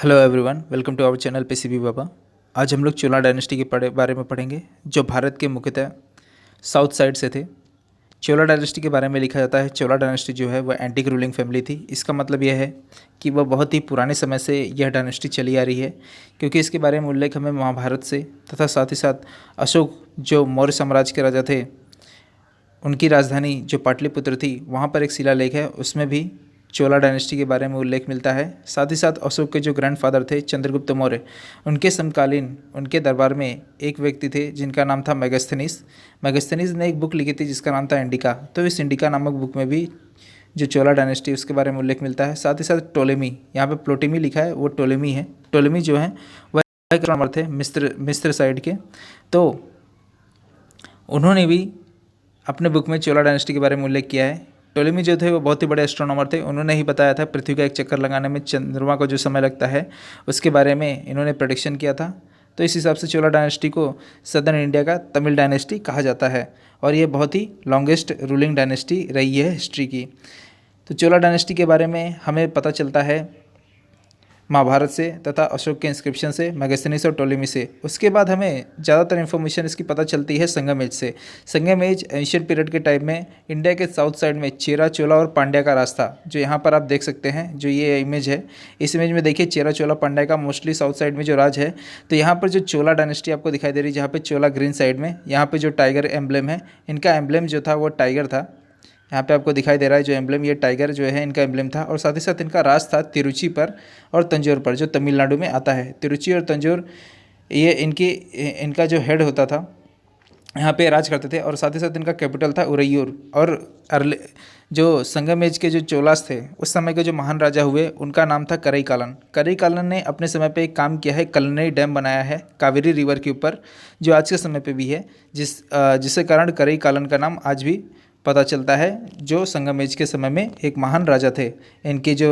Hello everyone, welcome to our channel PCB Baba. आज हम लोग चोला डायनेस्टी के बारे में पढ़ेंगे, जो भारत के मुख्यतः साउथ साइड से थे। चोला डायनेस्टी के बारे में लिखा जाता है, चोला डायनेस्टी जो है वह एंटीक रूलिंग फैमिली थी। इसका मतलब यह है कि वह बहुत ही पुराने समय से यह डायनेस्टी चली आ रही है, क्योंकि इसके बारे में उल्लेख हमें महाभारत से तथा साथ ही साथ अशोक जो मौर्य साम्राज्य के राजा थे, उनकी राजधानी जो पाटलिपुत्र थी, वहाँ पर एक शिलालेख है, उसमें भी चोला डायनेस्टी के बारे में उल्लेख मिलता है। साथ ही साथ अशोक के जो ग्रैंडफादर थे चंद्रगुप्त मौर्य, उनके समकालीन उनके दरबार में एक व्यक्ति थे जिनका नाम था मेगास्थनीज। मेगास्थनीज ने एक बुक लिखी थी जिसका नाम था इंडिका। तो इस इंडिका नामक बुक में भी जो चोला डायनेस्टी उसके बारे में उल्लेख मिलता है। साथ ही साथ टोलेमी, यहाँ पे प्लोटिमी लिखा है, वो टोलेमी है। टोलेमी जो है वह एक नंबर थे मिस्र साइड के। तो उन्होंने भी अपने बुक में चोला डायनेस्टी के बारे में उल्लेख किया है। टोलेमी जो थे वो बहुत ही बड़े एस्ट्रोनॉमर थे। उन्होंने ही बताया था पृथ्वी का एक चक्कर लगाने में चंद्रमा को जो समय लगता है उसके बारे में इन्होंने प्रेडिक्शन किया था। तो इस हिसाब से चोला डायनेस्टी को सदर्न इंडिया का तमिल डायनेस्टी कहा जाता है, और ये बहुत ही लॉन्गेस्ट रूलिंग डायनेस्टी रही है हिस्ट्री की। तो चोला डायनेस्टी के बारे में हमें पता चलता है महाभारत से तथा अशोक के इंस्क्रिप्शन से, मेगास्थनीज और टोलेमी से। उसके बाद हमें ज़्यादातर इन्फॉर्मेशन इसकी पता चलती है संगम एज से। संगम एज एंशियंट पीरियड के टाइम में इंडिया के साउथ साइड में चेरा, चोला और पांड्या का रास्ता, जो यहाँ पर आप देख सकते हैं, जो ये इमेज है, इस इमेज में देखिए चेरा, चोला, पांड्या का मोस्टली साउथ साइड में जो राज है। तो यहाँ पर जो चोला डायनेस्टी आपको दिखाई दे रही है, जहाँ पर चोला ग्रीन साइड में, यहाँ पर जो टाइगर एम्ब्लेम है, इनका एम्ब्लेम जो था वो टाइगर था। यहाँ पे आपको दिखाई दे रहा है जो एम्ब्लेम, ये टाइगर जो है इनका एम्ब्लेम था। और साथ ही साथ इनका राज था तिरुचि पर और तंजौर पर, जो तमिलनाडु में आता है। तिरुचि और तंजौर, ये इनका जो हेड होता था, यहाँ पे राज करते थे। और साथ ही साथ इनका कैपिटल था उरैयूर। और अर्ले जो संगम एज के जो चोलास थे उस समय के जो महान राजा हुए, उनका नाम था करईकालन। करईकालन ने अपने समय पे एक काम किया है, कल्लनई डैम बनाया है कावेरी रिवर के ऊपर, जो आज के समय पे भी है, जिसके कारण करईकालन का नाम आज भी पता चलता है। जो संगम एज के समय में एक महान राजा थे। इनके जो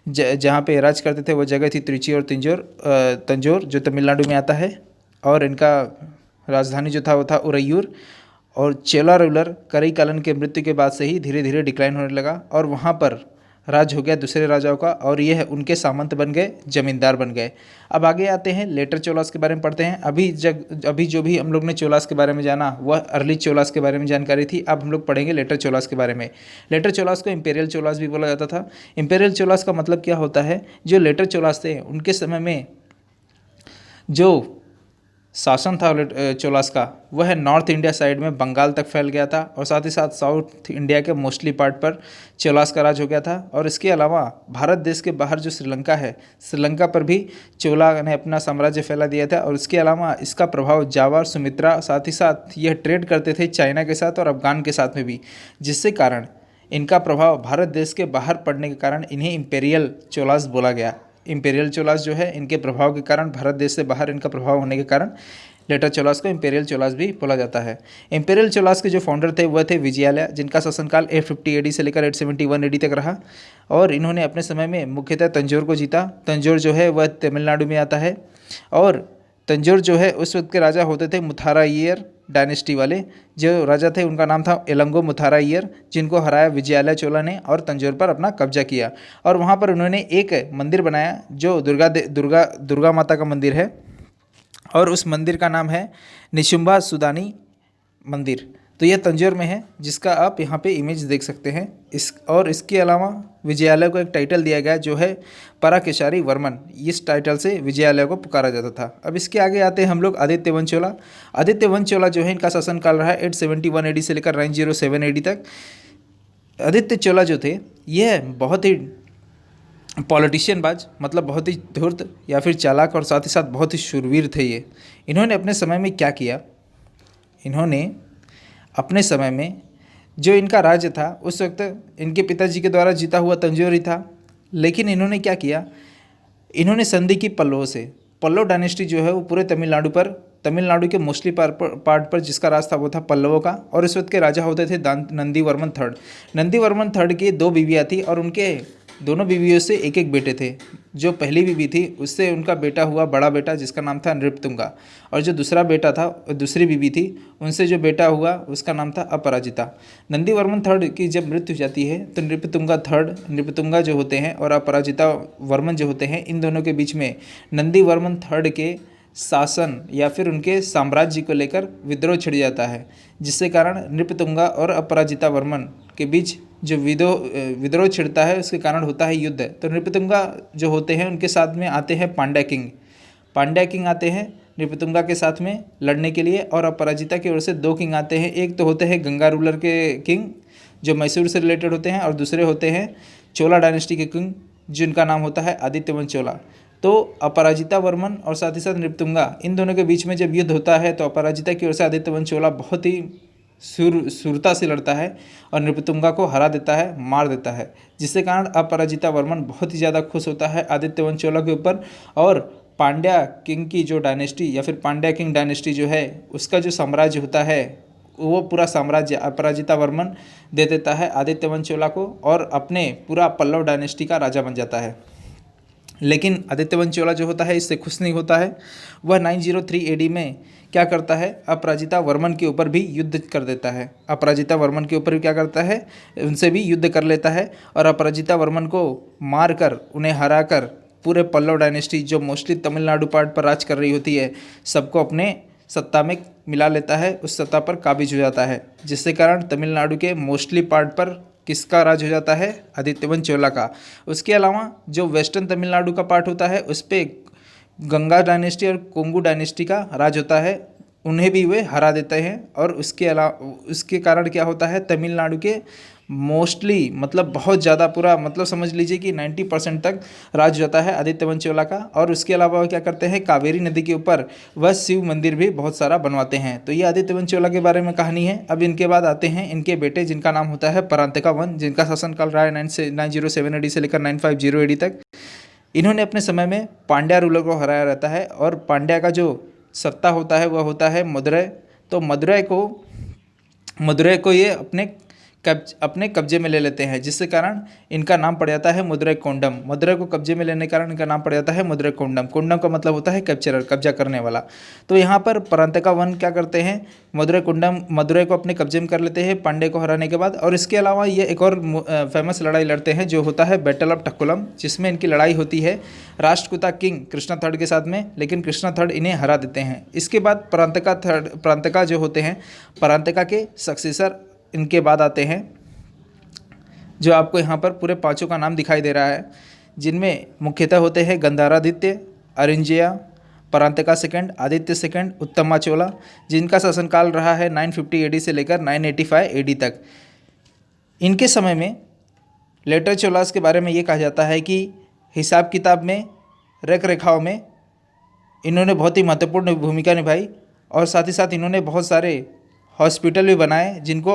जहाँ पे राज करते थे वो जगह थी त्रिची और तंजौर, जो तमिलनाडु में आता है। और इनका राजधानी जो था वो था उरैयूर। और चोला रूलर करईकालन के मृत्यु के बाद से ही धीरे धीरे डिक्लाइन होने लगा, और वहाँ पर राज हो गया दूसरे राजाओं का, और यह उनके सामंत बन गए, जमींदार बन गए। अब आगे आते हैं, लेटर चोलास के बारे में पढ़ते हैं। अभी जो भी हम लोग ने चोलास के बारे में जाना वह अर्ली चोलास के बारे में जानकारी थी। अब हम लोग पढ़ेंगे लेटर चोलास के बारे में। लेटर चोलास को इंपेरियल चोलास भी बोला जाता था। इंपेरियल चोलास का मतलब क्या होता है, जो लेटर चोलास थे उनके समय में जो शासन था चोलास का, वह नॉर्थ इंडिया साइड में बंगाल तक फैल गया था, और साथ ही साथ साउथ इंडिया के मोस्टली पार्ट पर चोलास का राज हो गया था। और इसके अलावा भारत देश के बाहर जो श्रीलंका है, श्रीलंका पर भी चोला ने अपना साम्राज्य फैला दिया था। और इसके अलावा इसका प्रभाव जावा और सुमित्रा, साथ ही साथ यह ट्रेड करते थे चाइना के साथ और अफगान के साथ में भी, जिससे कारण इनका प्रभाव भारत देश के बाहर पड़ने के कारण इन्हें इंपेरियल चोलास बोला गया। इंपेरियल चोलास जो है, इनके प्रभाव के कारण, भारत देश से बाहर इनका प्रभाव होने के कारण लेटर चोलास को इंपेरियल चोलास भी बोला जाता है। इंपेरियल चोलास के जो फाउंडर थे वह थे विजयालय, जिनका शासनकाल 850 एडी से लेकर 871 एडी तक रहा। और इन्होंने अपने समय में मुख्यतः तंजौर को जीता। तंजौर जो है वह तमिलनाडु में आता है। और तंजौर जो है, उस वक्त के राजा होते थे मुथाराइयर डायनेस्टी वाले। जो राजा थे उनका नाम था एलंगो मुथाराइयर, जिनको हराया विजयालय चोला ने और तंजौर पर अपना कब्जा किया। और वहाँ पर उन्होंने एक मंदिर बनाया जो दुर्गा माता का मंदिर है, और उस मंदिर का नाम है निशुम्भा सुदानी मंदिर। तो यह तंजौर में है, जिसका आप यहाँ पे इमेज देख सकते हैं। इसके अलावा विजयालय को एक टाइटल दिया गया जो है पराकेशारी वर्मन। इस टाइटल से विजयालय को पुकारा जाता था। अब इसके आगे आते हैं हम लोग आदित्य वन चोला। आदित्य वन चोला जो है, इनका शासनकाल रहा 871 एडी से लेकर 907 एडी तक। आदित्य चोला जो थे, यह बहुत ही पॉलिटिशियन बाज, मतलब बहुत ही धूर्त या फिर चालाक, और साथ ही साथ बहुत ही शूरवीर थे ये। इन्होंने अपने समय में क्या किया, इन्होंने अपने समय में जो इनका राज्य था, उस वक्त इनके पिताजी के द्वारा जीता हुआ तंजौर ही था। लेकिन इन्होंने क्या किया, इन्होंने संधि की पल्लवों से। पल्लव डायनेस्टी जो है वो पूरे तमिलनाडु के मोस्टली पार्ट पर जिसका राज था वो था पल्लवों का। और इस वक्त के राजा होते थे नंदीवर्मन थर्ड। नंदीवर्मन थर्ड की 2 बीवियाँ थी, और उनके दोनों बीवियों से एक एक बेटे थे। जो पहली बीवी थी उससे उनका बेटा हुआ बड़ा बेटा जिसका नाम था नृपतुंगा, और जो दूसरा बेटा था दूसरी बीवी थी उनसे जो बेटा हुआ उसका नाम था अपराजिता। नंदीवर्मन थर्ड की जब मृत्यु हो जाती है तो नृपतुंगा जो होते हैं और अपराजिता वर्मन जो होते हैं, इन दोनों के बीच में नंदीवर्मन थर्ड के शासन या फिर उनके साम्राज्य को लेकर विद्रोह छिड़ जाता है, जिससे कारण नृपतुंगा और अपराजिता वर्मन के बीच जो विद्रोह छिड़ता है उसके कारण होता है युद्ध। तो नृपतुंगा जो होते हैं उनके साथ में आते हैं पांड्या किंग आते हैं नृपतुंगा के साथ में लड़ने के लिए, और अपराजिता की ओर से दो किंग आते हैं। एक तो होते हैं गंगा रूलर के किंग जो मैसूर से रिलेटेड होते हैं, और दूसरे होते हैं चोला डायनेस्टी के किंग जिनका नाम होता है आदित्यवन चोला। तो अपराजिता वर्मन और साथ ही साथ नृपतुंगा, इन दोनों के बीच में जब युद्ध होता है तो अपराजिता की ओर से आदित्यवन चोला बहुत ही शूरता से लड़ता है और नृपतुंगा को हरा देता है, मार देता है, जिससे कारण अपराजिता वर्मन बहुत ही ज़्यादा खुश होता है आदित्यवन चोला के ऊपर, और पांड्या किंग की जो डायनेस्टी या फिर पांड्या किंग डायनेस्टी जो है उसका जो साम्राज्य होता है वो पूरा साम्राज्य अपराजिता वर्मन दे देता है आदित्यवन चोला को, और अपने पूरा पल्लव डायनेस्टी का राजा बन जाता है। लेकिन आदित्यवन चोला जो होता है इससे खुश नहीं होता है। वह 903 एडी में क्या करता है, अपराजिता वर्मन के ऊपर भी युद्ध कर देता है। अपराजिता वर्मन के ऊपर भी क्या करता है, उनसे भी युद्ध कर लेता है, और अपराजिता वर्मन को मार कर उन्हें हरा कर पूरे पल्लव डायनेस्टी जो मोस्टली तमिलनाडु पार्ट पर राज कर रही होती है सबको अपने सत्ता में मिला लेता है, उस सत्ता पर काबिज हो जाता है, जिससे कारण तमिलनाडु के मोस्टली पार्ट पर किसका राज हो जाता है, आदित्यवन चोला का। उसके अलावा जो वेस्टर्न तमिलनाडु का पार्ट होता है उस पर गंगा डायनेस्टी और कोंगू डायनेस्टी का राज होता है, उन्हें भी वे हरा देते हैं। और उसके अलावा उसके कारण क्या होता है, तमिलनाडु के मोस्टली मतलब बहुत ज़्यादा पूरा मतलब समझ लीजिए कि 90% तक राज हो जाता है आदित्यवन चोला का। और उसके अलावा क्या करते हैं, कावेरी नदी के ऊपर वह शिव मंदिर भी बहुत सारा बनवाते हैं। तो ये आदित्यवन चोला के बारे में कहानी है। अब इनके बाद आते हैं इनके बेटे जिनका नाम होता है परांतका वन, जिनका शासनकाल रहा है 907 एडी से लेकर 950 एडी तक। इन्होंने अपने समय में पांड्या रूलर को हराया रहता है, और पांड्या का जो सत्ता होता है वह होता है मदुरै। तो मदुरै को ये अपने कब्जे में ले लेते हैं, जिससे कारण इनका नाम पड़ जाता है मदुरै कोंडम। मदुरै को कब्जे में लेने के कारण इनका नाम पड़ जाता है मदुरै कोंडम। कोंडम का मतलब होता है कैप्चरर, कब्जा करने वाला। तो यहाँ पर परांतका वन क्या करते हैं, मदुरै को अपने कब्जे में कर लेते हैं पांड्य को हराने के बाद। और इसके अलावा ये एक और फेमस लड़ाई लड़ते हैं जो होता है बैटल ऑफ टक्कुलम, जिसमें इनकी लड़ाई होती है राष्ट्रकूटा किंग कृष्णा थर्ड के साथ में, लेकिन कृष्णा थर्ड इन्हें हरा देते हैं। इसके बाद परांतका जो होते हैं, परांतका के सक्सेसर इनके बाद आते हैं, जो आपको यहाँ पर पूरे पांचों का नाम दिखाई दे रहा है, जिनमें मुख्यतः होते हैं गंधारादित्य, अरिंजया, परांतका सेकंड, आदित्य सेकंड, उत्तमा चोला, जिनका शासनकाल रहा है 950 एडी से लेकर 985 एडी तक। इनके समय में लेटर चोलास के बारे में ये कहा जाता है कि हिसाब किताब में, रेख रेखाओं में इन्होंने बहुत ही महत्वपूर्ण भूमिका निभाई, और साथ ही साथ इन्होंने बहुत सारे हॉस्पिटल भी बनाए जिनको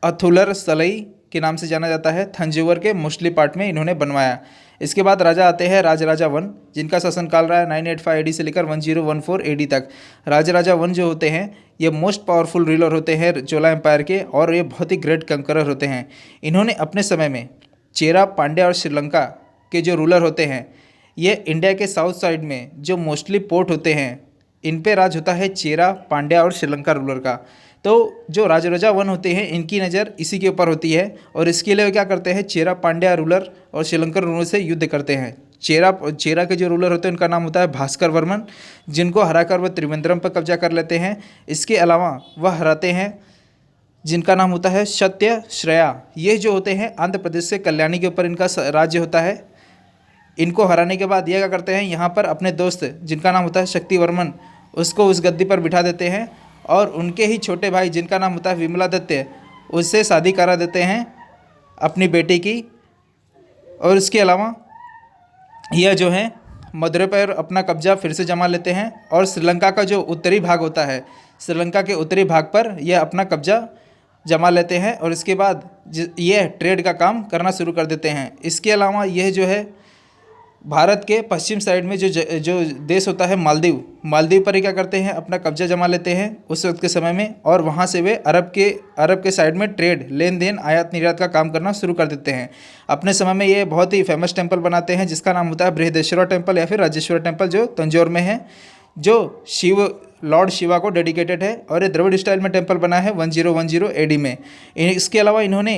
अथुलर सलई के नाम से जाना जाता है। थंजावुर के मोस्टली पार्ट में इन्होंने बनवाया। इसके बाद राजा आते हैं राजराजा वन, जिनका शासनकाल रहा है 985 एडी से लेकर 1014 एडी तक। राजराजा वन जो होते हैं ये मोस्ट पावरफुल रूलर होते हैं चोला एम्पायर के, और ये बहुत ही ग्रेट कंकरर होते हैं। इन्होंने अपने समय में चेरा, पांड्या और श्रीलंका के जो रूलर होते हैं, ये इंडिया के साउथ साइड में जो मोस्टली पोर्ट होते हैं इन पे राज होता है चेरा, पांड्या और श्रीलंका रूलर का। तो जो राजराजा वन होते हैं इनकी नज़र इसी के ऊपर होती है, और इसके लिए क्या करते हैं, चेरा, पांड्या रूलर और श्रीलंका रूलर से युद्ध करते हैं। चेरा के जो रूलर होते हैं उनका नाम होता है भास्कर वर्मन, जिनको हराकर वह त्रिवेंद्रम पर कब्जा कर लेते हैं। इसके अलावा वह हराते हैं जिनका नाम होता है सत्य श्रेया। ये जो होते हैं आंध्र प्रदेश से कल्याणी के ऊपर इनका राज्य होता है। इनको हराने के बाद ये क्या करते हैं, यहाँ पर अपने दोस्त जिनका नाम होता है शक्ति वर्मन, उसको उस गद्दी पर बिठा देते हैं, और उनके ही छोटे भाई जिनका नाम होता है विमलादित्य, उससे शादी करा देते हैं अपनी बेटी की। और इसके अलावा यह जो है मदुरै पर अपना कब्जा फिर से जमा लेते हैं, और श्रीलंका का जो उत्तरी भाग होता है, श्रीलंका के उत्तरी भाग पर यह अपना कब्जा जमा लेते हैं, और इसके बाद यह ट्रेड का काम करना शुरू कर देते हैं। इसके अलावा यह जो है भारत के पश्चिम साइड में जो देश होता है मालदीव, मालदीव पर ही क्या करते हैं, अपना कब्जा जमा लेते हैं उस वक्त के समय में, और वहाँ से वे अरब के साइड में ट्रेड, लेन देन, आयात निर्यात का काम करना शुरू कर देते हैं। अपने समय में ये बहुत ही फेमस टेम्पल बनाते हैं जिसका नाम होता है बृहदेश्वर टेम्पल या फिर राजेश्वर टेम्पल, जो तंजौर में है, जो लॉर्ड शिवा को डेडिकेटेड है, और ये द्रविड़ स्टाइल में टेम्पल बना है 1010 AD में। इसके अलावा इन्होंने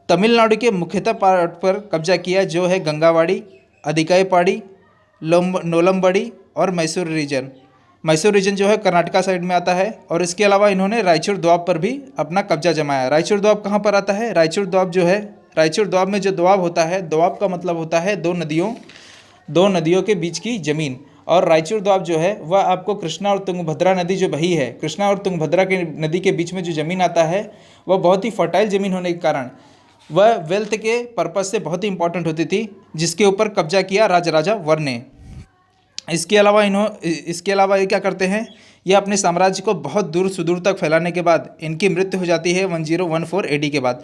तमिलनाडु के मुख्यतः पार्ट पर कब्जा किया जो है गंगावाड़ी, अधिकाईपाड़ी, नोलमबड़ी और मैसूर रीजन। मैसूर रीजन जो है कर्नाटका साइड में आता है। और इसके अलावा इन्होंने रायचूर द्वाब पर भी अपना कब्जा जमाया। रायचूर द्वाब कहाँ पर आता है? रायचूर द्वाब जो है, रायचूर द्वाब में जो द्वाब होता है, द्वाब का मतलब होता है दो नदियों के बीच की ज़मीन। और रायचूर द्वाब जो है वह आपको कृष्णा और तुंगभद्रा नदी जो बही है, कृष्णा और तुंगभद्रा के नदी के बीच में जो ज़मीन आता है वह बहुत ही फर्टाइल ज़मीन होने के कारण वह वेल्थ के पर्पज़ से बहुत ही इंपॉर्टेंट होती थी, जिसके ऊपर कब्जा किया राजा वर ने। इसके अलावा ये क्या करते हैं, ये अपने साम्राज्य को बहुत दूर सुदूर तक फैलाने के बाद इनकी मृत्यु हो जाती है 1014 AD के बाद।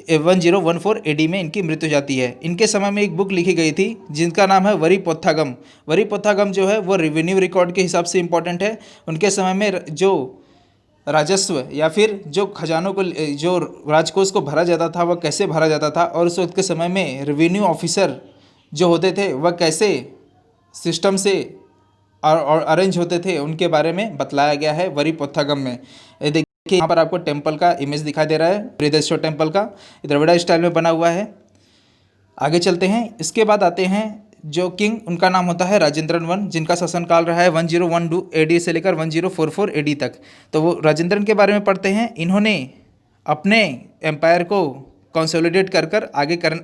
1014 AD में इनकी मृत्यु हो जाती है। इनके समय में एक बुक लिखी गई थी जिनका नाम है वरीपोथागम। वरीपोथागम जो है वो रेवेन्यू रिकॉर्ड के हिसाब से इम्पोर्टेंट है। उनके समय में जो राजस्व या फिर जो खजानों को, जो राजकोष को भरा जाता था वह कैसे भरा जाता था, और उस वक्त के समय में रेवेन्यू ऑफिसर जो होते थे वह कैसे सिस्टम से और अरेंज होते थे, उनके बारे में बतलाया गया है वरीपोथागम में। ये देखिए यहाँ पर आपको टेम्पल का इमेज दिखाई दे रहा है, बृहदेश्वर टेम्पल का, द्रविड़ स्टाइल में बना हुआ है। आगे चलते हैं। इसके बाद आते हैं जो किंग, उनका नाम होता है राजेंद्रन वन, जिनका शासनकाल रहा है 1012 AD से लेकर 1044 AD तक। तो वो राजेंद्रन के बारे में पढ़ते हैं। इन्होंने अपने एम्पायर को कंसोलिडेट कर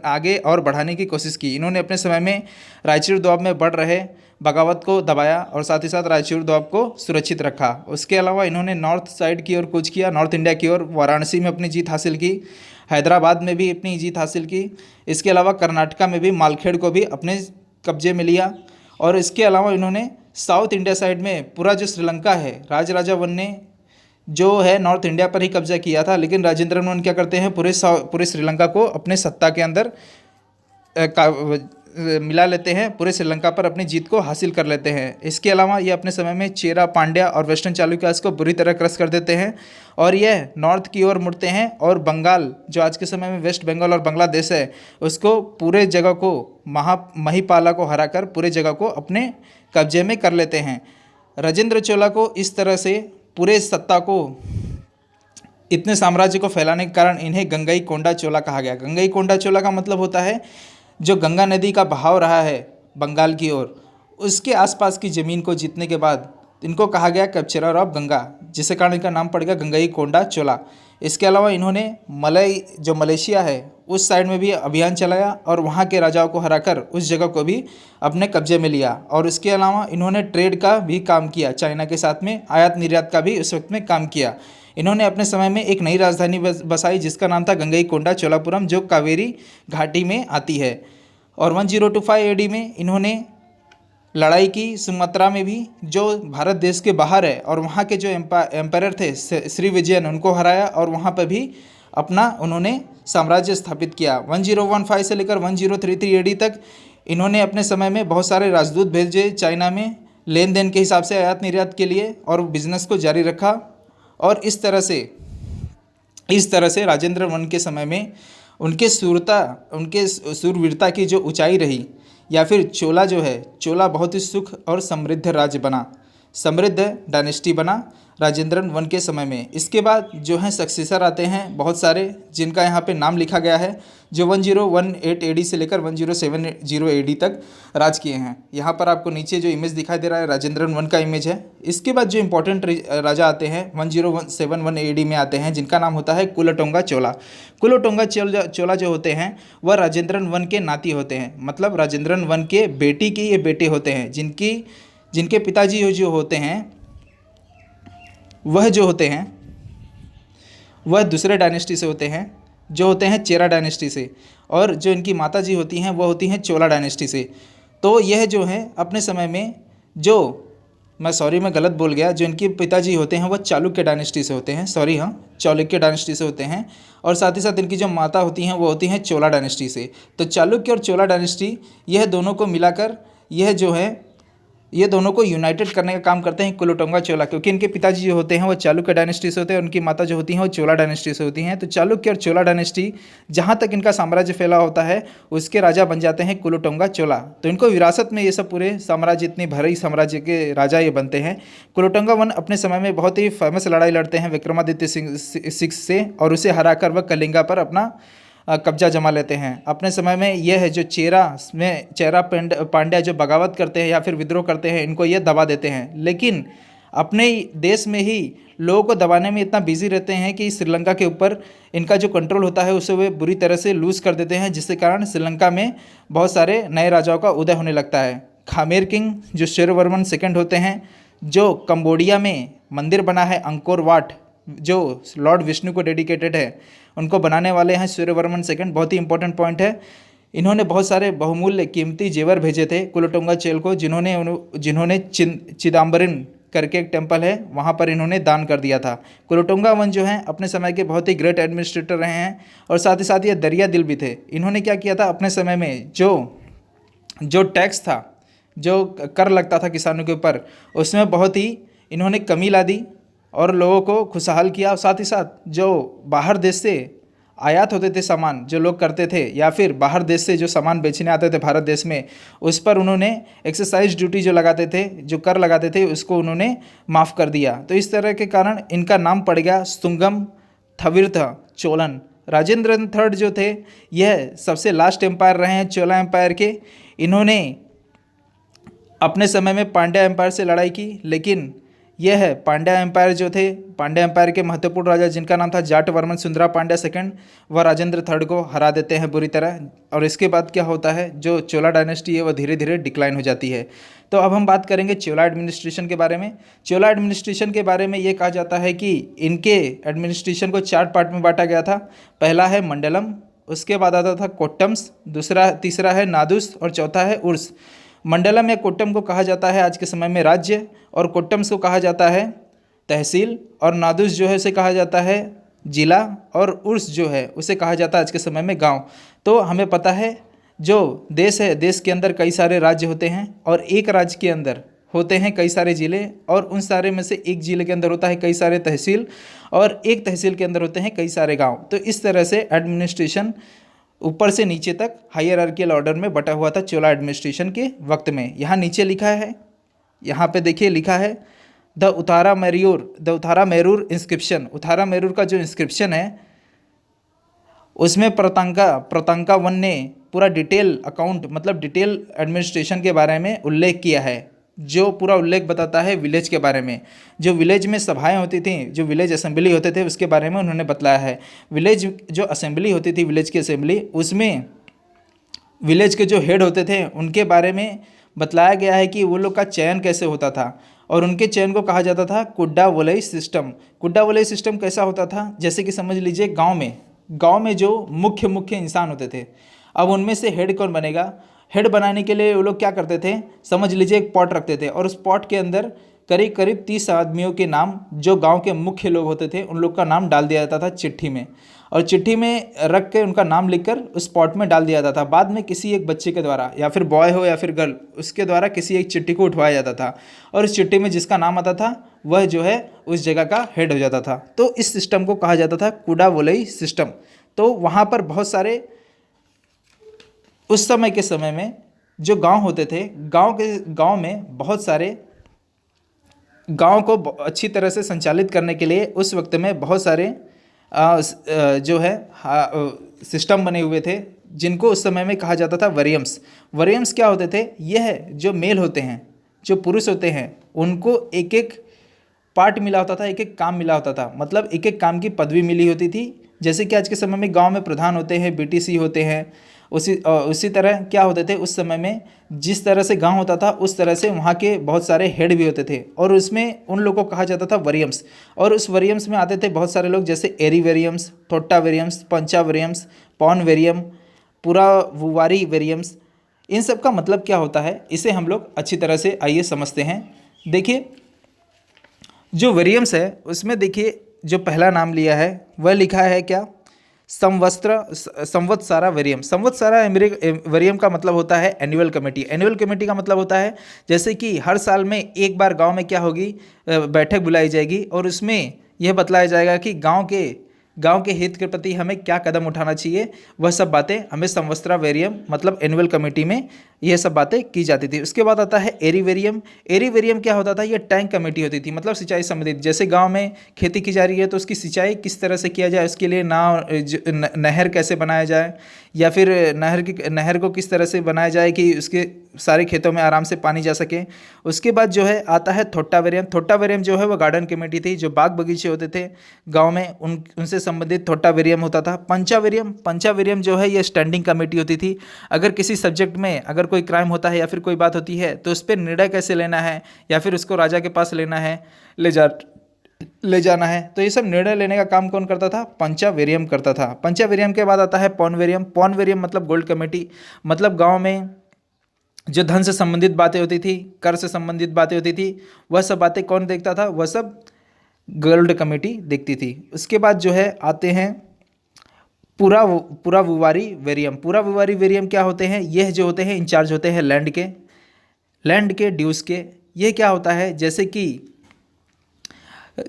आगे और बढ़ाने की कोशिश की। इन्होंने अपने समय में रायचूर द्वाब में बढ़ रहे बगावत को दबाया और साथ ही साथ रायचूर द्वाब को सुरक्षित रखा। उसके अलावा इन्होंने नॉर्थ साइड की ओर कूच किया, नॉर्थ इंडिया की ओर, वाराणसी में अपनी जीत हासिल की, हैदराबाद में भी अपनी जीत हासिल की। इसके अलावा कर्नाटका में भी मालखेड़ को भी अपने कब्जे में लिया। और इसके अलावा इन्होंने साउथ इंडिया साइड में पूरा जो श्रीलंका है, राजा वन ने जो है नॉर्थ इंडिया पर ही कब्जा किया था, लेकिन राजेंद्र वन क्या करते हैं, पूरे श्रीलंका को अपने सत्ता के अंदर मिला लेते हैं, पूरे श्रीलंका पर अपनी जीत को हासिल कर लेते हैं। इसके अलावा ये अपने समय में चेरा, पांड्या और वेस्टर्न चालुक्यास को बुरी तरह क्रश कर देते हैं और यह नॉर्थ की ओर मुड़ते हैं और बंगाल, जो आज के समय में वेस्ट बंगाल और बांग्लादेश है, उसको पूरे जगह को महिपाला को हराकर पूरे जगह को अपने कब्जे में कर लेते हैं। राजेंद्र चोला को इस तरह से पूरे सत्ता को, इतने साम्राज्य को फैलाने के कारण इन्हें गंगईकोंडा चोला कहा गया। गंगईकोंडा चोला का मतलब होता है जो गंगा नदी का बहाव रहा है बंगाल की ओर, उसके आसपास की ज़मीन को जीतने के बाद इनको कहा गया कैप्चरर ऑफ गंगा, जिसके कारण इनका नाम पड़ गया गंगईकोंडा चोला। इसके अलावा इन्होंने जो मलेशिया है उस साइड में भी अभियान चलाया और वहाँ के राजाओं को हराकर उस जगह को भी अपने कब्जे में लिया। और इसके अलावा इन्होंने ट्रेड का भी काम किया, चाइना के साथ में आयात निर्यात का भी उस वक्त में काम किया। इन्होंने अपने समय में एक नई राजधानी बसाई जिसका नाम था गंगईकोंडा चोलापुरम, जो कावेरी घाटी में आती है। और 1025 AD में इन्होंने लड़ाई की सुमात्रा में भी, जो भारत देश के बाहर है, और वहाँ के जो एम्पायर थे श्री विजयन, उनको हराया और वहाँ पर भी अपना उन्होंने साम्राज्य स्थापित किया। 1015 से लेकर 1033 AD तक इन्होंने अपने समय में बहुत सारे राजदूत भेजे चाइना में लेन देन के हिसाब से, आयात निर्यात के लिए, और बिजनेस को जारी रखा। और इस तरह से राजेंद्र वन के समय में उनके सूरवीरता की जो ऊंचाई रही, या फिर चोला जो है, चोला बहुत ही सुख और समृद्ध राज्य बना, समृद्ध डायनेस्टी बना राजेंद्र वन के समय में। इसके बाद जो है सक्सेसर आते हैं बहुत सारे, जिनका यहाँ पे नाम लिखा गया है, जो 1018 AD से लेकर 1070 AD तक राज किए हैं। यहाँ पर आपको नीचे जो इमेज दिखाई दे रहा है राजेंद्र वन का इमेज है। इसके बाद जो इंपॉर्टेंट राजा आते हैं 1071 AD में आते हैं, जिनका नाम होता है कुलोटोंगा चोला। कुलोटोंगा चोला जो होते हैं वह राजेंद्र वन के नाती होते हैं, मतलब राजेंद्र वन के बेटी के ये बेटे होते हैं, जिनके पिताजी जो होते हैं वह दूसरे डायनेस्टी से होते हैं, जो होते हैं चेरा डायनेस्टी से, और जो इनकी माता जी होती हैं वो होती हैं चोला डायनेस्टी से। तो यह जो है अपने समय में जो मैं गलत बोल गया, जो इनके पिताजी होते हैं वो चालुक्य डायनेस्टी से होते हैं, सॉरी, हाँ, चालुक्य डायनेस्टी से होते हैं। और साथ ही साथ इनकी जो माता होती हैं वो होती हैं चोला डायनेस्टी से। तो चालुक्य और चोला डायनेस्टी, यह दोनों को मिलाकर यह जो है, ये दोनों को यूनाइटेड करने का काम करते हैं कुलोटुंगा चोला, क्योंकि इनके पिताजी जो होते हैं वो चालुक्य डायनेस्टी से होते हैं और उनकी माता जो होती हैं वो चोला डायनेस्टी से होती हैं। तो चालुक्य और चोला डायनेस्टी, जहाँ तक इनका साम्राज्य फैला होता है उसके राजा बन जाते हैं कुलोटुंगा चोला। तो इनको विरासत में ये सब पूरे साम्राज्य, इतनी भरी साम्राज्य के राजा ये बनते हैं। कुलोटुंगा वन अपने समय में बहुत ही फेमस लड़ाई लड़ते हैं विक्रमादित्य सिंह से, और उसे हराकर वह कलिंगा पर अपना कब्जा जमा लेते हैं। अपने समय में यह है जो चेरा पांड्या जो बगावत करते हैं या फिर विद्रोह करते हैं, इनको ये दबा देते हैं। लेकिन अपने देश में ही लोगों को दबाने में इतना बिजी रहते हैं कि श्रीलंका के ऊपर इनका जो कंट्रोल होता है उसे वे बुरी तरह से लूज़ कर देते हैं, जिसके कारण श्रीलंका में बहुत सारे नए राजाओं का उदय होने लगता है। खामेर किंग जो सूर्यवर्मन सेकंड होते हैं, जो कंबोडिया में मंदिर बना है अंकोर वाट, जो लॉर्ड विष्णु को डेडिकेटेड है, उनको बनाने वाले हैं सूर्यवर्मन सेकंड। बहुत ही इंपॉर्टेंट पॉइंट है। इन्होंने बहुत सारे बहुमूल्य कीमती जेवर भेजे थे कुलोटुंगा चेल को, जिन्होंने चिदम्बरम करके एक टेम्पल है वहाँ पर इन्होंने दान कर दिया था। कुलोटुंगा वन जो हैं अपने समय के बहुत ही ग्रेट एडमिनिस्ट्रेटर रहे हैं, और साथ ही साथ ये दरिया दिल भी थे। इन्होंने क्या किया था, अपने समय में जो टैक्स था, जो कर लगता था किसानों के ऊपर, उसमें बहुत ही इन्होंने कमी ला दी और लोगों को खुशहाल किया। और साथ ही साथ जो बाहर देश से आयात होते थे सामान, जो लोग करते थे, या फिर बाहर देश से जो सामान बेचने आते थे भारत देश में, उस पर उन्होंने एक्साइज ड्यूटी जो लगाते थे, जो कर लगाते थे, उसको उन्होंने माफ़ कर दिया। तो इस तरह के कारण इनका नाम पड़ गया सुंगम थविर्थ चोलन। राजेंद्र थर्ड जो थे, यह सबसे लास्ट एम्पायर रहे हैं चोला एम्पायर के। इन्होंने अपने समय में पांड्या एम्पायर से लड़ाई की, लेकिन यह है पांड्या एम्पायर जो थे, पांड्या एम्पायर के महत्वपूर्ण राजा जिनका नाम था जाटवर्मन सुंदरा पांड्या सेकंड, वह राजेंद्र थर्ड को हरा देते हैं बुरी तरह। और इसके बाद क्या होता है, जो चोला डायनेस्टी है वह धीरे धीरे डिक्लाइन हो जाती है। तो अब हम बात करेंगे चोला एडमिनिस्ट्रेशन के बारे में। चोला एडमिनिस्ट्रेशन के बारे में ये कहा जाता है कि इनके एडमिनिस्ट्रेशन को 4 पार्ट में बांटा गया था। पहला है मंडलम, उसके बाद आता था कोट्टम्स, तीसरा है नादुस, और चौथा है उर्स। मंडलम या कोट्टम को कहा जाता है आज के समय में राज्य, और कोट्टम्स को कहा जाता है तहसील, और नादुस जो है उसे कहा जाता है जिला, और उर्स जो है उसे कहा जाता है आज के समय में गांव। तो हमें पता है जो देश है, देश के अंदर कई सारे राज्य होते हैं, और एक राज्य के अंदर होते हैं कई सारे ज़िले, और उन सारे में से एक ज़िले के अंदर होता है कई सारे तहसील, और एक तहसील के अंदर होते हैं कई सारे गाँव। तो इस तरह से एडमिनिस्ट्रेशन ऊपर से नीचे तक हायरार्कियल ऑर्डर में बटा हुआ था चोला एडमिनिस्ट्रेशन के वक्त में। यहाँ नीचे लिखा है, यहाँ पे देखिए लिखा है द उतारा मेरूर इंस्क्रिप्शन। उतारा मेरूर का जो इंस्क्रिप्शन है उसमें प्रतांका वन ने पूरा डिटेल अकाउंट, मतलब डिटेल एडमिनिस्ट्रेशन के बारे में उल्लेख किया है, जो पूरा उल्लेख बताता है विलेज के बारे में। जो विलेज में सभाएं होती थी, जो विलेज असेंबली होते थे, उसके बारे में उन्होंने बतलाया है। विलेज जो असेंबली होती थी, विलेज की असेंबली, उसमें विलेज के जो हेड होते थे उनके बारे में बतलाया गया है कि वो लोग का चयन कैसे होता था, और उनके चयन को कहा जाता था कुड्डा वलई सिस्टम। कुड्डा वलई सिस्टम कैसा होता था, जैसे कि समझ लीजिए गाँव में जो मुख्य इंसान होते थे, अब उनमें से हेड कौन बनेगा। हेड बनाने के लिए वो लोग क्या करते थे, समझ लीजिए एक पॉट रखते थे, और उस पॉट के अंदर करीब करीब 30 आदमियों के नाम, जो गांव के मुख्य लोग होते थे, उन लोग का नाम डाल दिया जाता था चिट्ठी में, और चिट्ठी में रख के उनका नाम लिखकर उस पॉट में डाल दिया जाता था। बाद में किसी एक बच्चे के द्वारा, या फिर बॉय हो या फिर गर्ल, उसके द्वारा किसी एक चिट्ठी को उठवाया जाता था, और इस चिट्ठी में जिसका नाम आता था वह जो है उस जगह का हेड हो जाता था। तो इस सिस्टम को कहा जाता था कुडा वलई सिस्टम। तो वहाँ पर बहुत सारे, उस समय में जो गांव होते थे, गांव में बहुत सारे, गांव को अच्छी तरह से संचालित करने के लिए उस वक्त में बहुत सारे जो है सिस्टम बने हुए थे, जिनको उस समय में कहा जाता था वरियम्स। वरियम्स क्या होते थे, यह जो मेल होते हैं, जो पुरुष होते हैं, उनको एक एक पार्ट मिला होता था, एक एक काम मिला होता था, मतलब एक एक काम की पदवी मिली होती थी। जैसे कि आज के समय में गांव में प्रधान होते हैं, बीटीसी होते हैं, उसी तरह क्या होते थे उस समय में, जिस तरह से गांव होता था उस तरह से वहाँ के बहुत सारे हेड भी होते थे, और उसमें उन लोगों को कहा जाता था वरियम्स। और उस वरियम्स में आते थे बहुत सारे लोग, जैसे एरी वेरियम्स, थोट्टा वेरियम्स, पंचा वेरियम्स, पौन वेरियम, पूरा वुवारी वेरियम्स। इन सब का मतलब क्या होता है, इसे हम लोग अच्छी तरह से आइए समझते हैं। देखिए जो वेरियम्स है उसमें देखिए जो पहला नाम लिया है वह लिखा है क्या, संवत्सरा वेरियम। संवत्सरा वेरियम का मतलब होता है एनुअल कमेटी। एनुअल कमेटी का मतलब होता है जैसे कि हर साल में एक बार गांव में क्या होगी, बैठक बुलाई जाएगी और उसमें यह बतलाया जाएगा कि गांव के हित के प्रति हमें क्या कदम उठाना चाहिए। वह सब बातें हमें संवत्सरा वेरियम मतलब एनुअल कमेटी में यह सब बातें की जाती थी। उसके बाद आता है एरी वेरियम। एरी वेरियम क्या होता था, यह टैंक कमेटी होती थी, मतलब सिंचाई संबंधित। जैसे गांव में खेती की जा रही है तो उसकी सिंचाई किस तरह से किया जाए, उसके लिए नहर कैसे बनाया जाए, या फिर नहर को किस तरह से बनाया जाए कि उसके सारे खेतों में आराम से पानी जा सके। उसके बाद जो है आता है थोट्टा वेरियम। थोट्टा वेरियम जो है वो गार्डन कमेटी थी, जो बाग बगीचे होते थे गांव में उनसे संबंधित थोट्टा वेरियम होता था। पंचा वेरियम जो है ये स्टैंडिंग कमेटी होती थी। अगर किसी सब्जेक्ट में अगर कोई क्राइम होता है या फिर कोई बात होती है तो उस पर निर्णय कैसे लेना है, या फिर उसको राजा के पास लेना है, ले जाना है, तो ये सब निर्णय लेने का काम कौन करता था, पंचा वेरियम करता था। पंचा वेरियम के बाद आता है पॉन वेरियम। पॉन वेरियम मतलब गोल्ड कमेटी, मतलब गांव में जो धन से संबंधित बातें होती थी, कर से संबंधित बातें होती थी, वह सब बातें कौन देखता था, वह सब गोल्ड कमेटी देखती थी। उसके बाद जो है आते हैं पूरा विवारी वेरियम। पूरा विवारी वेरियम क्या होते हैं, यह जो होते हैं इंचार्ज होते हैं लैंड के ड्यूज के। ये क्या होता है, जैसे कि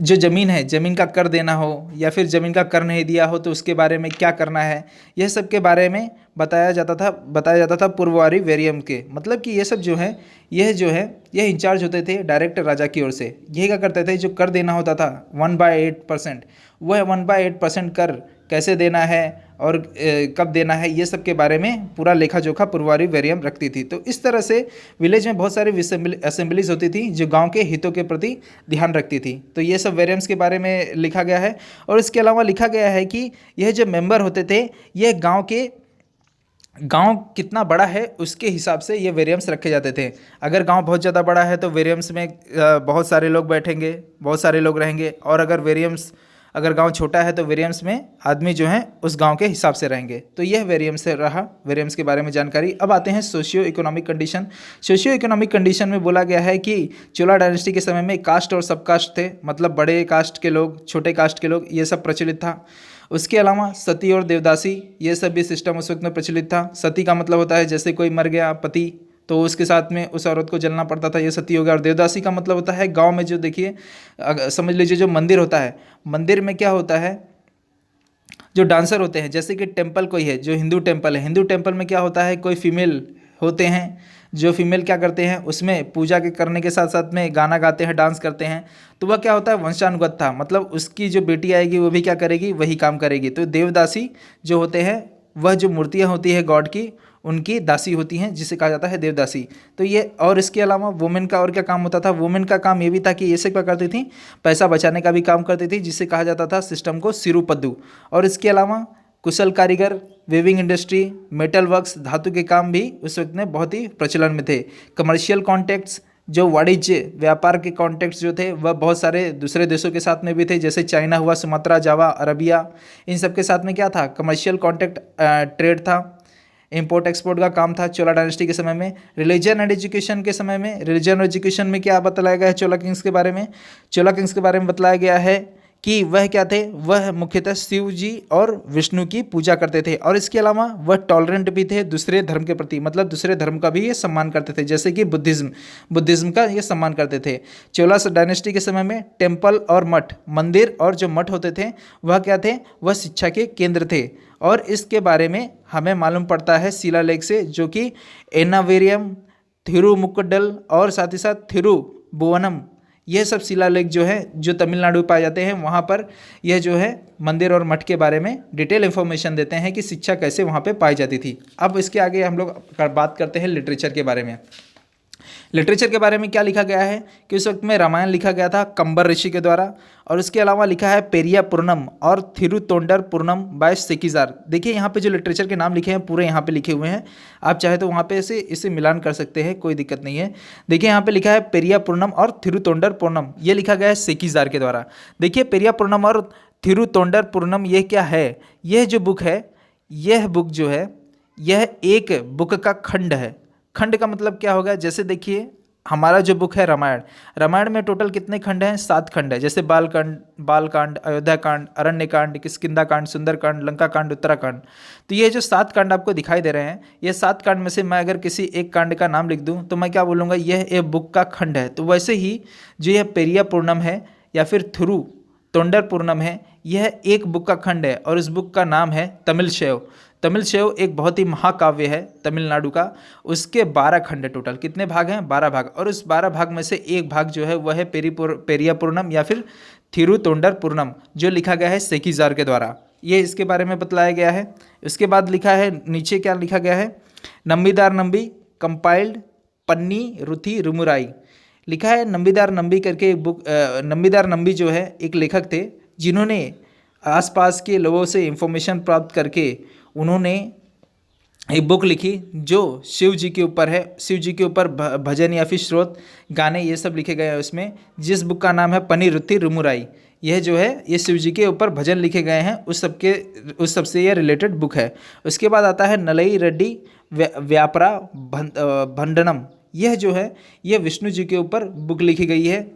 जो ज़मीन है, ज़मीन का कर देना हो या फिर ज़मीन का कर नहीं दिया हो तो उसके बारे में क्या करना है, यह सब के बारे में बताया जाता था पूर्ववारी वेरियम के। मतलब कि ये सब जो है यह इंचार्ज होते थे डायरेक्ट राजा की ओर से। यही क्या करते थे, जो कर देना होता था 1/8%, वह 1/8% कर कैसे देना है और कब देना है, ये सब के बारे में पूरा लेखा जोखा पूर्ववारी वेरियम रखती थी। तो इस तरह से विलेज में बहुत सारी असेंबलीज होती थी जो गांव के हितों के प्रति ध्यान रखती थी। तो ये सब वेरियम्स के बारे में लिखा गया है। और इसके अलावा लिखा गया है कि यह जो मेंबर होते थे यह गांव कितना बड़ा है उसके हिसाब से ये वेरियम्स रखे जाते थे। अगर गांव बहुत ज़्यादा बड़ा है तो वेरियम्स में बहुत सारे लोग बैठेंगे, बहुत सारे लोग रहेंगे। और अगर गांव छोटा है तो वेरियम्स में आदमी जो हैं उस गांव के हिसाब से रहेंगे। तो यह वेरियम्स से रहा, वेरियम्स के बारे में जानकारी। अब आते हैं socio economic condition. Socio economic condition में बोला गया है कि चोला डायनेस्टी के समय में कास्ट और सब कास्ट थे, मतलब बड़े कास्ट के लोग, छोटे कास्ट के लोग, ये सब प्रचलित था। उसके अलावा सती और देवदासी, ये सब भी सिस्टम उस वक्त में प्रचलित था। सती का मतलब होता है जैसे कोई मर गया पति तो उसके साथ में उस औरत को जलना पड़ता था, ये सती हो गया। और देवदासी का मतलब होता है गांव में जो देखिए समझ लीजिए जो मंदिर होता है, मंदिर में क्या होता है, जो डांसर होते हैं, जैसे कि टेम्पल कोई है, जो हिंदू टेम्पल है, हिंदू टेम्पल में क्या होता है, कोई फीमेल होते हैं, जो फीमेल क्या करते हैं उसमें पूजा के करने के साथ साथ में गाना गाते हैं, डांस करते हैं। तो वह क्या होता है, वंशानुगत था, मतलब उसकी जो बेटी आएगी वो भी क्या करेगी, वही काम करेगी। तो देवदासी जो होते हैं वह जो मूर्तियाँ होती है गॉड की, उनकी दासी होती हैं, जिसे कहा जाता है देवदासी। तो ये, और इसके अलावा वुमेन का और क्या काम होता था, वुमेन का काम ये भी था कि ये से क्या करती थी, पैसा बचाने का भी काम करती थी, जिसे कहा जाता था सिस्टम को सिरुपद्दू। और इसके अलावा कुशल कारीगर, वेविंग इंडस्ट्री, मेटल वर्क्स, धातु के काम भी उस वक्त में बहुत ही प्रचलन में थे। कमर्शियल कॉन्टैक्ट्स, जो वाणिज्य व्यापार के कॉन्टैक्ट्स जो थे वह बहुत सारे दूसरे देशों के साथ में भी थे, जैसे चाइना हुआ, सुमात्रा, जावा, अरबिया, इन सब के साथ में क्या था, कमर्शियल कॉन्टैक्ट ट्रेड था। इंपोर्ट एक्सपोर्ट का काम था चोला डायनेस्टी के समय में। रिलीजन एंड एजुकेशन के समय में, रिलीजन और एजुकेशन में क्या बतलाया गया है चोला किंग्स के बारे में, चोला किंग्स के बारे में बतलाया गया है कि वह क्या थे, वह मुख्यतः शिव जी और विष्णु की पूजा करते थे। और इसके अलावा वह टॉलरेंट भी थे दूसरे धर्म के प्रति, मतलब दूसरे धर्म का भी ये सम्मान करते थे, जैसे कि बुद्धिज्म का ये सम्मान करते थे। चोला डायनेस्टी के समय में टेम्पल और मठ, मंदिर और जो मठ होते थे वह क्या थे, वह शिक्षा के केंद्र थे। और इसके बारे में हमें मालूम पड़ता है शिलालेख से, जो कि एनावेरियम, थिरुमुक्कडल और साथ ही साथ थिरुभुवनम, यह सब शिलालेख जो है जो तमिलनाडु में पाए जाते हैं, वहाँ पर यह जो है मंदिर और मठ के बारे में डिटेल इन्फॉर्मेशन देते हैं कि शिक्षा कैसे वहाँ पे पाई जाती थी। अब इसके आगे हम लोग बात करते हैं लिटरेचर के बारे में। लिटरेचर के बारे में क्या लिखा गया है कि उस वक्त में रामायण लिखा गया था कंबर ऋषि के द्वारा। और उसके अलावा लिखा है पेरिया पूर्णम और थिरुतोंडर पूर्णम बाय सेकिजार। देखिए यहाँ पे जो लिटरेचर के नाम लिखे हैं पूरे यहाँ पे लिखे हुए हैं, आप चाहे तो वहाँ पे इसे मिलान कर सकते हैं, कोई दिक्कत नहीं है। देखिए यहाँ पे लिखा है पेरिया पूर्णम और थिरुतोंडर पूर्णम, ये लिखा गया है सेकिजार के द्वारा। देखिए पेरिया पूर्णम और थिरुतोंडर पूर्णम ये क्या है, यह जो बुक है, यह बुक जो है यह एक बुक का खंड है। खंड का मतलब क्या होगा, जैसे देखिए हमारा जो बुक है रामायण, रामायण में टोटल कितने खंड हैं? 7 खंड है। जैसे बालकांड, अयोध्या कांड, अरण्य कांड, किष्किंधा कांड, सुंदर कांड, लंका कांड, उत्तराखंड। तो ये जो 7 कांड आपको दिखाई दे रहे हैं, ये 7 कांड में से मैं अगर किसी एक कांड का नाम लिख दूं तो मैं क्या बोलूँगा? यह एक बुक का खंड है। तो वैसे ही जो यह पेरिया पूर्णम है या फिर थिरु तोंडर पूर्णम है, यह एक बुक का खंड है और इस बुक का नाम है तमिल शैव। तमिल शैव एक बहुत ही महाकाव्य है तमिलनाडु का। उसके 12 खंड है टोटल। कितने भाग हैं? 12 भाग। और उस 12 भाग में से एक भाग जो है वह है पेरिया पूर्णम या फिर थिरु तोंडर पूर्णम, जो लिखा गया है सेकीजार के द्वारा। ये इसके बारे में बतलाया गया है। उसके बाद लिखा है, नीचे क्या लिखा गया है? नंबीदार नंबी कंपाइल्ड पन्नी रुथि रुमुराई। लिखा है नंबीदार नंबी करके एक बुक। नंबीदार नंबी जो है एक लेखक थे, जिन्होंने आसपास के लोगों से इंफॉर्मेशन प्राप्त करके उन्होंने एक बुक लिखी जो शिव जी के ऊपर है। शिव जी के ऊपर भजन या फिर स्रोत गाने ये सब लिखे गए हैं उसमें, जिस बुक का नाम है पन्नी रुथि रुमुराई। यह जो है ये शिव जी के ऊपर भजन लिखे गए हैं, उस सब से ये रिलेटेड बुक है। उसके बाद आता है नलई रेड्डी व्यापरा भंडनम। यह जो है यह विष्णु जी के ऊपर बुक लिखी गई है,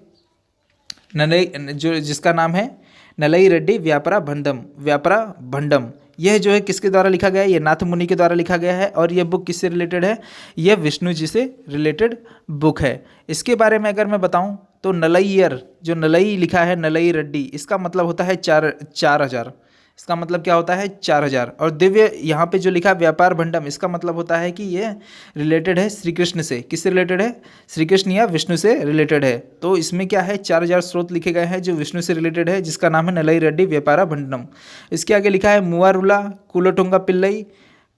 नलई जो जिसका नाम है नलई रेड्डी व्यापरा भंडम। यह जो है किसके द्वारा लिखा गया है? ये नाथ मुनि के द्वारा लिखा गया है। और यह बुक किससे रिलेटेड है? यह विष्णु जी से रिलेटेड बुक है। इसके बारे में अगर मैं बताऊं तो नलैयर, जो नलई लिखा है नलई रेड्डी, इसका मतलब होता है 4,000। इसका मतलब क्या होता है? 4,000। और दिव्य यहाँ पे जो लिखा व्यापार भंडम, इसका मतलब होता है कि ये रिलेटेड है श्री कृष्ण से। किससे रिलेटेड है? श्री कृष्ण या विष्णु से रिलेटेड है। तो इसमें क्या है? 4,000 स्रोत लिखे गए हैं जो विष्णु से रिलेटेड है, जिसका नाम है नलई रेड्डी व्यापारा भंडम। इसके आगे लिखा है मुआरुला कुलोटुंगा पिल्लई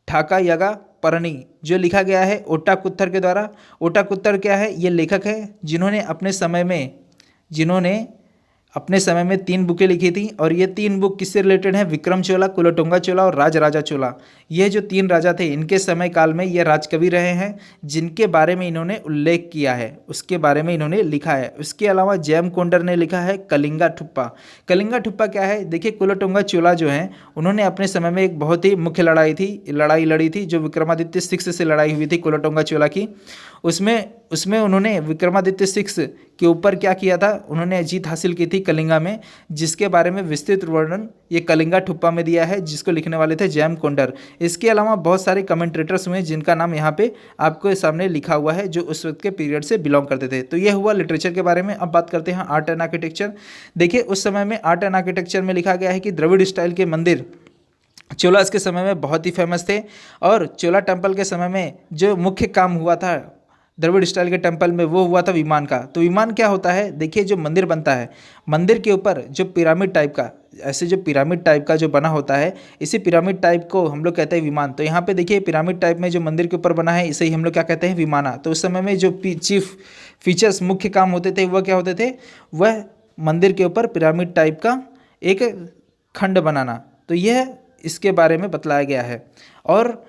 ठाका यगा परनी, जो लिखा गया है ओटाकुत्तर के द्वारा। ओटाकुत्तर क्या है? ये लेखक है जिन्होंने अपने समय में 3 बुकें लिखी थी। और ये 3 बुक किससे रिलेटेड हैं? विक्रम चोला, कुलोटुंगा चोला और राजा चोला। ये जो 3 राजा थे, इनके समय काल में ये राजकवि रहे हैं, जिनके बारे में इन्होंने उल्लेख किया है, उसके बारे में इन्होंने लिखा है। उसके अलावा जैम कोंडर ने लिखा है कलिंगा ठुप्पा। कलिंगा ठुप्पा क्या है? देखिए, कुलोटुंगा चोला जो हैं उन्होंने अपने समय में एक बहुत ही मुख्य लड़ाई लड़ी थी, जो विक्रमादित्य 6 से लड़ाई हुई थी कुलोटुंगा चोला की। उसमें उन्होंने विक्रमादित्य 6 के ऊपर क्या किया था? उन्होंने जीत हासिल की थी कलिंगा में, जिसके बारे में विस्तृत वर्णन ये कलिंगा ठुप्पा में दिया है, जिसको लिखने वाले थे जैम कोंडर। इसके अलावा बहुत सारे कमेंट्रेटर्स हुए जिनका नाम यहाँ पे आपको सामने लिखा हुआ है, जो उस वक्त के पीरियड से बिलोंग करते थे। तो यह हुआ लिटरेचर के बारे में। अब बात करते हैं आर्ट एंड आर्किटेक्चर। देखिए, उस समय में आर्ट एंड आर्किटेक्चर में लिखा गया है कि द्रविड़ स्टाइल के मंदिर चोलास के समय में बहुत ही फेमस थे। और चोला टेम्पल के समय में जो मुख्य काम हुआ था द्रविड़ स्टाइल के टेम्पल में, वो हुआ था विमान का। तो विमान क्या होता है? देखिए, जो मंदिर बनता है, मंदिर के ऊपर जो पिरामिड टाइप का, ऐसे जो पिरामिड टाइप का जो बना होता है, इसी पिरामिड टाइप को हम लोग कहते हैं विमान। तो यहाँ पे देखिए, पिरामिड टाइप में जो मंदिर के ऊपर बना है, इसे ही हम लोग क्या कहते हैं? विमाना। तो उस समय में जो चीफ फीचर्स, मुख्य काम होते थे, वह क्या होते थे? वह मंदिर के ऊपर पिरामिड टाइप का एक खंड बनाना। तो यह इसके बारे में बतलाया गया है। और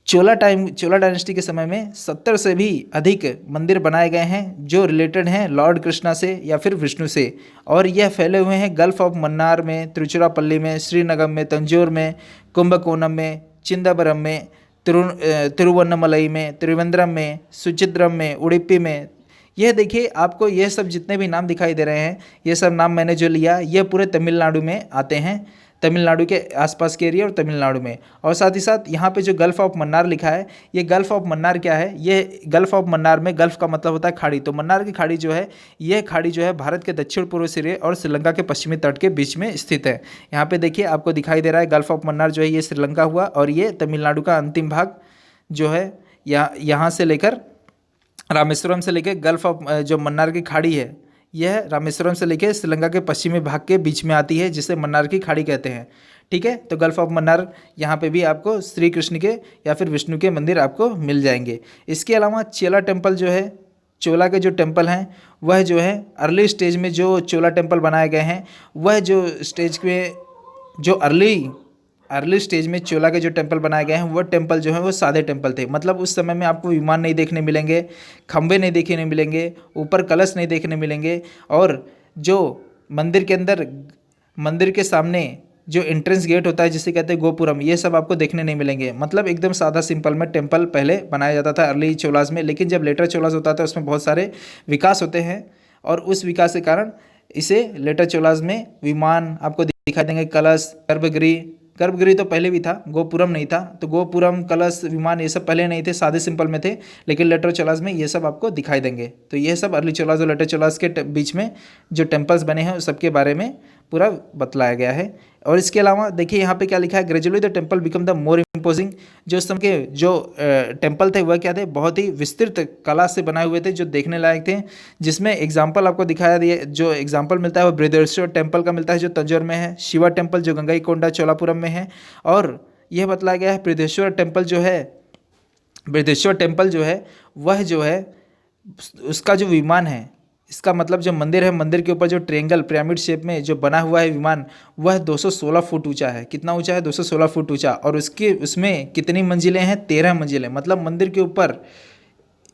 चोला डायनेस्टी के समय में 70 से भी अधिक मंदिर बनाए गए हैं, जो रिलेटेड हैं लॉर्ड कृष्णा से या फिर विष्णु से। और यह फैले हुए हैं गल्फ ऑफ मन्नार में, तिरुचिरापल्ली में, श्रीनगर में, तंजौर में, कुंभकोणम में, चिदम्बरम में, तिरुवन्नमलई में, त्रिवेंद्रम में, सुचिद्रम में, उडुपी में। यह देखिए, आपको यह सब जितने भी नाम दिखाई दे रहे हैं, ये सब नाम मैंने जो लिया, यह पूरे तमिलनाडु में आते हैं, तमिलनाडु के आसपास के एरिया और तमिलनाडु में। और साथ ही साथ यहाँ पे जो गल्फ ऑफ मन्नार लिखा है, ये गल्फ ऑफ मन्नार क्या है? ये गल्फ ऑफ मन्नार में, गल्फ का मतलब होता है खाड़ी। तो मन्नार की खाड़ी जो है, यह खाड़ी जो है भारत के दक्षिण पूर्व सिरे और श्रीलंका के पश्चिमी तट के बीच में स्थित है। यहाँ पे देखिए, आपको दिखाई दे रहा है गल्फ ऑफ मन्नार जो है, ये श्रीलंका हुआ। और ये तमिलनाडु का अंतिम भाग जो है, यहाँ से लेकर रामेश्वरम से लेकर गल्फ ऑफ जो मन्नार की खाड़ी है, यह रामेश्वरम से लेकर श्रीलंका के पश्चिमी भाग के बीच में आती है, जिसे मन्नार की खाड़ी कहते हैं। ठीक है, तो गल्फ ऑफ मन्नार, यहाँ पे भी आपको श्री कृष्ण के या फिर विष्णु के मंदिर आपको मिल जाएंगे। इसके अलावा चोला टेम्पल जो है, चोला के जो टेम्पल हैं, वह जो है अर्ली स्टेज में जो चोला टेम्पल बनाए गए हैं, वह जो स्टेज में जो अर्ली स्टेज में चोला के जो टेम्पल बनाए गए हैं, वो टेम्पल जो है वो सादे टेम्पल थे। मतलब उस समय में आपको विमान नहीं देखने मिलेंगे, खंबे नहीं देखने मिलेंगे, ऊपर कलश नहीं देखने मिलेंगे। और जो मंदिर के अंदर, मंदिर के सामने जो एंट्रेंस गेट होता है जिसे कहते हैं गोपुरम, ये सब आपको देखने नहीं मिलेंगे। मतलब एकदम सादा सिंपल में टेम्पल पहले बनाया जाता था अर्ली चोलास में, लेकिन जब लेटर चोलास होता था उसमें बहुत सारे विकास होते हैं और उस विकास के कारण इसे लेटर चोलास में विमान आपको दिखाई देंगे, कलश, गर्भगृह। गर्भगृह तो पहले भी था, गोपुरम नहीं था। तो गोपुरम, कलश, विमान ये सब पहले नहीं थे, सादे सिंपल में थे, लेकिन लेटर चोलास में ये सब आपको दिखाई देंगे। तो ये सब अर्ली चोलास और लेटर चोलास के बीच में जो टेम्पल्स बने हैं उस सब के बारे में पूरा बतलाया गया है। और इसके अलावा देखिए यहाँ पे क्या लिखा है, gradually the temple become the more imposing. जो उस समय के जो टेम्पल थे वह क्या थे, बहुत ही विस्तृत कला से बनाए हुए थे जो देखने लायक थे, जिसमें एग्जाम्पल आपको दिखाया दिया। जो एग्जाम्पल मिलता है वो बृहदेश्वर टेम्पल का मिलता है जो तंजौर में है, शिवा टेम्पल जो गंगईकोंडा चोलापुरम में है, और यह बतलाया गया है बृहदेश्वर टेम्पल जो है, बृहदेश्वर टेम्पल जो है वह जो है उसका जो विमान है, इसका मतलब जो मंदिर है, मंदिर के ऊपर जो ट्रायंगल पिरामिड शेप में जो बना हुआ है विमान, वह 216 फुट ऊंचा है। कितना ऊंचा है? 216 फुट ऊंचा। और उसमें कितनी मंजिलें हैं? 13 मंजिलें। मतलब मंदिर के ऊपर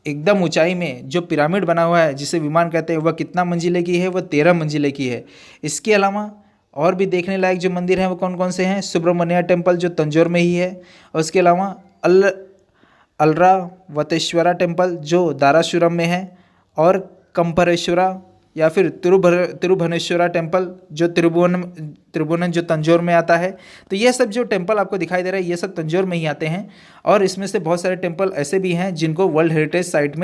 एकदम ऊंचाई में जो पिरामिड बना हुआ है जिसे विमान कहते हैं, वह कितना मंजिले की है? वह 13 मंजिले की है। इसके अलावा और भी देखने लायक जो मंदिर हैं वो कौन कौन से हैं? सुब्रमण्य टेम्पल जो तंजौर में ही है, और उसके अलावा अल्रावतेश्वरा टेम्पल जो दारासुरम में है, और कंपरेश्वरा या फिर तिरुभुवनेश्वरा टेम्पल जो त्रिभुवन जो तंजौर में आता है। तो ये सब जो टेम्पल आपको दिखाई दे रहा है ये सब तंजौर में ही आते हैं। और इसमें से बहुत सारे टेम्पल ऐसे भी हैं जिनको वर्ल्ड हेरिटेज साइट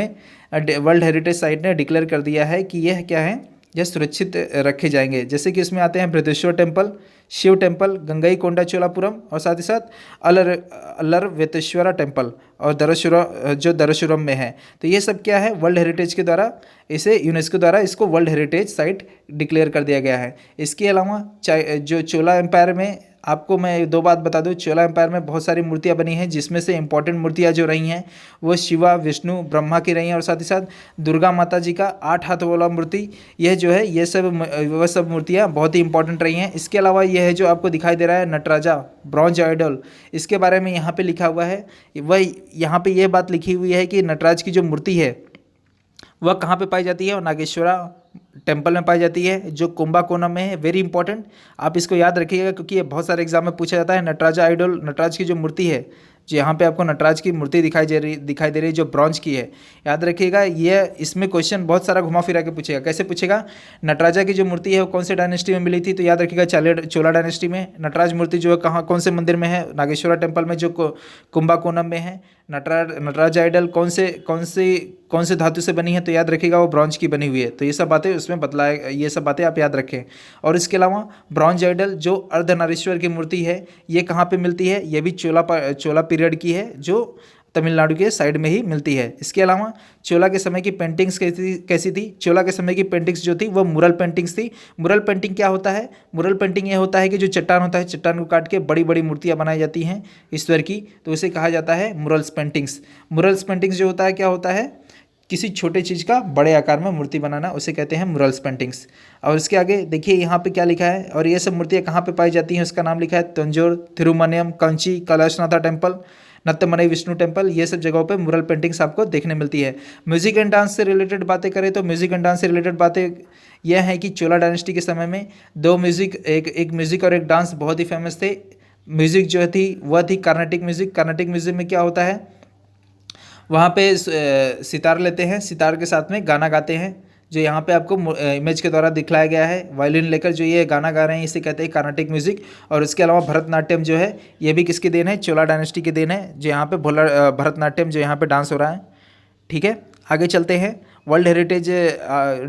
ने डिक्लेयर कर दिया है कि यह क्या है, यह सुरक्षित रखे जाएंगे। जैसे कि इसमें आते हैं बृहदेश्वर टेम्पल, शिव टेम्पल, गंगईकोंडा चोलापुरम, और साथ ही साथ अल्लरवेतेश्वरा टेम्पल और दरशुरम में है। तो ये सब क्या है, वर्ल्ड हेरिटेज के द्वारा इसे यूनेस्को द्वारा इसको वर्ल्ड हेरिटेज साइट डिक्लेयर कर दिया गया है। इसके अलावा जो चोला एम्पायर में आपको मैं दो बात बता दूं, चोला एम्पायर में बहुत सारी मूर्तियां बनी हैं जिसमें से इंपॉर्टेंट मूर्तियां जो रही हैं वो शिवा, विष्णु, ब्रह्मा की रही हैं, और साथ ही साथ दुर्गा माता जी का 8 हाथ वाला मूर्ति, यह जो है ये सब वह सब मूर्तियां बहुत ही इंपॉर्टेंट रही हैं। इसके अलावा यह है जो आपको दिखाई दे रहा है नटराजा ब्रॉन्ज आइडल, इसके बारे में यहाँ पे लिखा हुआ है। वह यहाँ पे यह बात लिखी हुई है कि नटराज की जो मूर्ति है वह कहाँ पे पाई जाती है, और नागेश्वरा टेम्पल में पाई जाती है जो कुंभाकोणम में है। वेरी इंपॉर्टेंट, आप इसको याद रखिएगा क्योंकि ये बहुत सारे एग्जाम में पूछा जाता है। नटराज आइडल, नटराज की जो मूर्ति है, जो यहाँ पे आपको नटराज की मूर्ति दिखाई दे रही है जो ब्रॉन्ज की है, याद रखिएगा। ये इसमें क्वेश्चन बहुत सारा घुमा फिरा के पूछेगा। कैसे पूछेगा? नटराजा की जो मूर्ति है वो कौन से डायनेस्टी में मिली थी? तो याद रखिएगा चोला डायनेस्टी में। नटराज मूर्ति जो है कहाँ, कौन से मंदिर में है? नागेश्वरा टेम्पल में जो कुंभाकोणम में है। नटराज आइडल कौन से धातु से बनी है? तो याद रखिएगा वो ब्रॉन्ज की बनी हुई है। तो ये सब बातें उसमें बतलाए, ये सब बातें आप याद रखें। और इसके अलावा ब्रॉन्ज आइडल जो अर्धनारीश्वर की मूर्ति है ये कहाँ पे मिलती है? ये भी चोला पीरियड की है जो तमिलनाडु के साइड में ही मिलती है। इसके अलावा चोला के समय की पेंटिंग्स कैसी थी? चोला के समय की पेंटिंग्स जो थी वो मुरल पेंटिंग्स थी। मुरल पेंटिंग क्या होता है? मुरल पेंटिंग ये होता है कि जो चट्टान होता है, चट्टान को काट के बड़ी बड़ी मूर्तियाँ बनाई जाती हैं ईश्वर की, तो उसे कहा जाता है मुरल्स पेंटिंग्स। मुरल्स पेंटिंग्स जो होता है क्या होता है? किसी छोटे चीज़ का बड़े आकार में मूर्ति बनाना, उसे कहते हैं मुरल्स पेंटिंग्स। और इसके आगे देखिए यहाँ पे क्या लिखा है, और ये सब मूर्तियाँ कहाँ पे पाई जाती हैं उसका नाम लिखा है तंजौर, थिरुमनियम, कंची, कैलाशनाथा टेम्पल, नत्तमनई विष्णु टेम्पल। ये सब जगहों पे मुरल पेंटिंग्स आपको देखने मिलती है। म्यूजिक एंड डांस से रिलेटेड बातें करें तो म्यूजिक एंड डांस से रिलेटेड बातें यह है कि चोला डायनेस्टी के समय में दो म्यूजिक, एक म्यूजिक और एक डांस बहुत ही फेमस थे। म्यूजिक जो थी वह थी कार्नेटिक म्यूजिक। कार्नेटिक म्यूजिक में क्या होता है, वहाँ पे सितार लेते हैं, सितार के साथ में गाना गाते हैं, जो यहाँ पे आपको इमेज के द्वारा दिखलाया गया है। वायलिन लेकर जो ये गाना गा रहे हैं इसे कहते हैं कार्नेटिक म्यूजिक। और इसके अलावा भरतनाट्यम जो है ये भी किसकी देन है? चोला डायनेस्टी की देन है, जो यहाँ पे भरतनाट्यम जो यहाँ पे डांस हो रहा है। ठीक है, आगे चलते हैं। वर्ल्ड हेरिटेज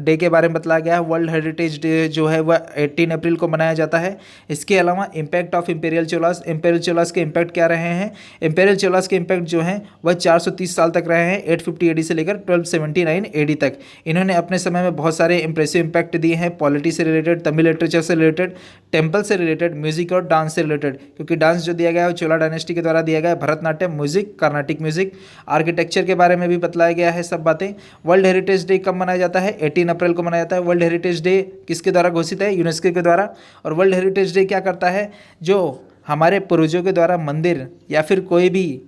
डे के बारे में बतलाया गया है। वर्ल्ड हेरिटेज डे जो है वह 18 अप्रैल को मनाया जाता है। इसके अलावा इम्पैक्ट ऑफ इम्पेरियल चोलास के इम्पैक्ट क्या रहे हैं? इम्पेरियल चोलास के इम्पैक्ट जो हैं वह 430 साल तक रहे हैं, 850 AD से लेकर 1279 AD तक। इन्होंने अपने समय में बहुत सारे इंप्रेसिव इम्पैक्ट दिए हैं, पॉलिटी से रिलेटेड, तमिल लिटरेचर से रिलेटेड, टेम्पल से रिलेटेड, म्यूजिक और डांस से रिलेटेड। क्योंकि डांस जो दिया गया है वो चोला डायनेस्टी के द्वारा दिया गया है, Bharatanatyam, music, Carnatic music. Architecture के बारे में भी बतलाया गया है सब बातें। वर्ल्ड हेरिटेज डे कब मनाया जाता है? 18 अप्रैल को मनाया जाता है। वर्ल्ड हेरिटेज डे किसके द्वारा घोषित है? यूनेस्को के द्वारा। और वर्ल्ड हेरिटेज डे क्या करता है? जो हमारे पूर्वजों के द्वारा मंदिर या फिर कोई भी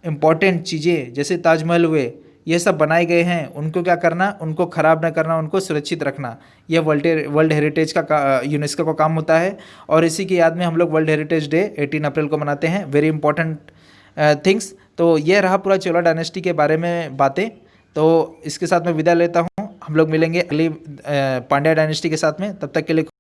इम्पॉर्टेंट चीज़ें जैसे ताजमहल हुए ये सब बनाए गए हैं उनको क्या करना, उनको ख़राब ना करना, उनको सुरक्षित रखना, ये वर्ल्ड हेरिटेज का यूनेस्को का काम होता है। और इसी की याद में हम लोग वर्ल्ड हेरिटेज डे 18 अप्रैल को मनाते हैं। Very important things. तो ये रहा पूरा चोला डायनेस्टी के बारे में बातें। तो इसके साथ मैं विदा लेता हूँ। हम लोग मिलेंगे अगली पांड्या डायनेस्टी के साथ में। तब तक के लिए